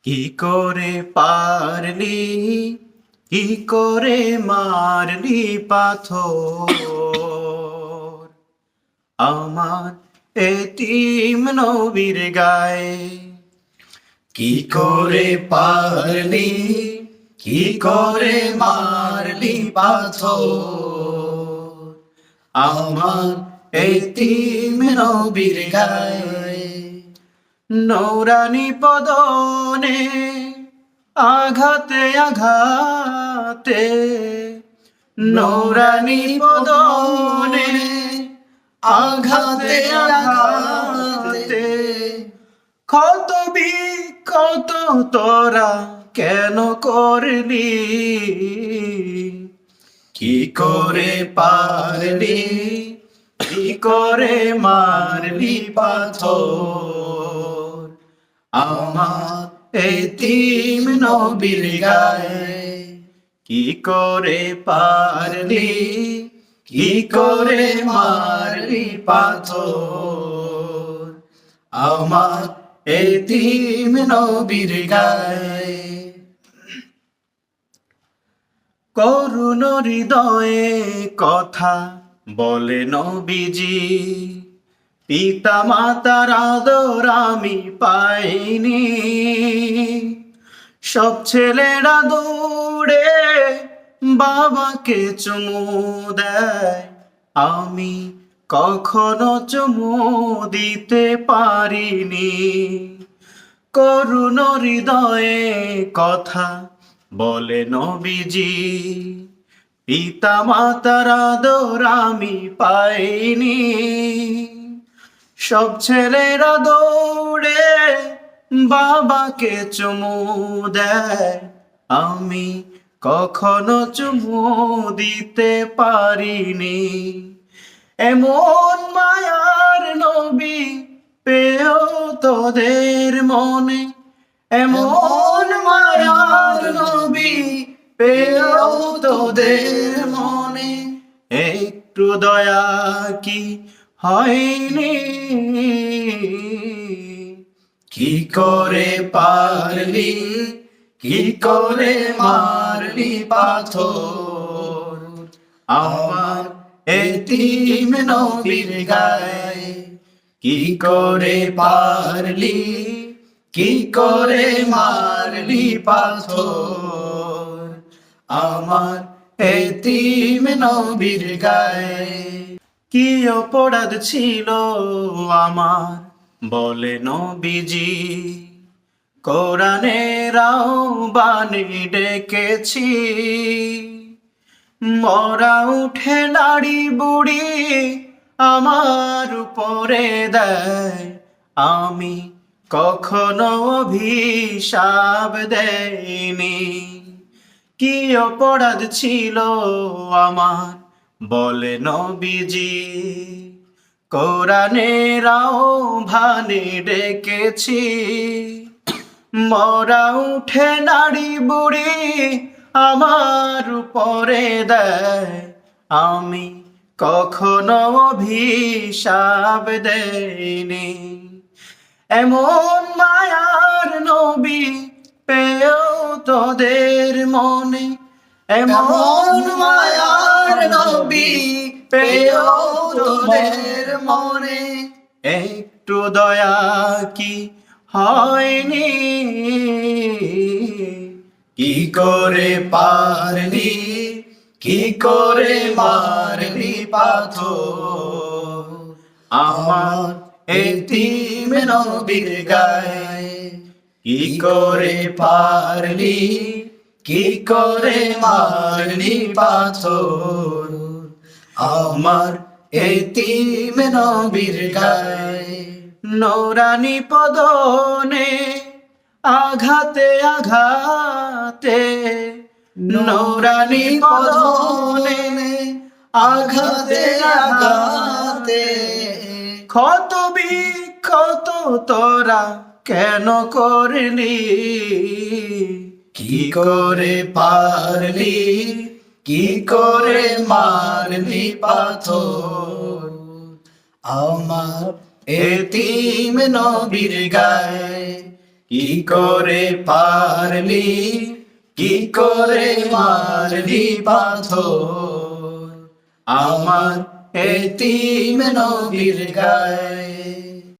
কি করে পারলি, কি করে মারলি পাথর আমার এতিম নবীর গায়ে। কি করে পারলি, কি করে মারলি পাথর আমার এতিম নবীর গায়ে। নৌরানি পদনে আঘাতে আঘাতে, নৌরানি পদনে আঘাতে আঘাতে, ক্ষত বিক্ষত তোরা কেন করলি, কি করে পারলি, কি করে মারলি পাথর আমার এতিম নবীর গায়ে। কি করে পারলি, কি করে মারলি পাথর আমার এতিম নবীর গায়ে। করুণ হৃদয়ে কথা বলে নবীজি, পিতা মাতার আদর আমি পাইনি। সব ছেলেরা দৌড়ে বাবাকে চুমু দেয়, আমি কখনো চুমু দিতে পারিনি। করুণ হৃদয়ে কথা বলে নবীজি, পিতা মাতার আদর আমি পাইনি। সব ছেলেরা দৌড়ে বাবাকে চুমু দেয়, আমি কখনো চুমু দিতে পারিনি। এমন মায়ার নবী পেও তোদের মনে, এমন মায়ার নবী পেও তোদের মনে, একটু দয়া কি হয়নি, কি করে পারলি, কি করে মারলি পাথর আমার এতিম নবীর গায়ে। কি করে পারলি, কি করে মারলি পাথর আমার এতিম নবীর গায়ে। কি অপরাধ ছিল আমার বলে নবীজি, কোরআনের আহ্বানে ডেকেছি। মরা উঠে নাড়ি বুড়ি আমার উপরে দেয়, আমি কখনো অভিশাপ দেইনি। কি অপরাধ ছিল আমার বলে নবীজি, কোরআনের আহ্বানে ডেকেছি। মরা উঠে নাড়ি বুড়ি আমার উপরে দেয়, আমি কখনো অভিশাপ দেইনি। এমন মায়ার নবী পেও তোদের মনে, এমন মায়ার নবী পেও তোদের মনে, একটু দয়া কি হয়নি, কি করে পারলি, কি করে মারলি পাথর আমার এতিম নবীর গায়ে। কি করে পারলি, কি করে মারলি পাথর আমার এতিম নবীর গায়ে। নৌরানি পদনে আঘাতে আঘাতে, নৌরানি পদনে আঘাতে আঘাতে, ক্ষত বিক্ষত তোরা কেন করলি, কি করে পারলি, কি করে মারলি পাথর আমার এতিম নবীর গায়ে। কি করে পারলি, কি করে মারলি পাথর আমার এতিম নবীর গায়ে।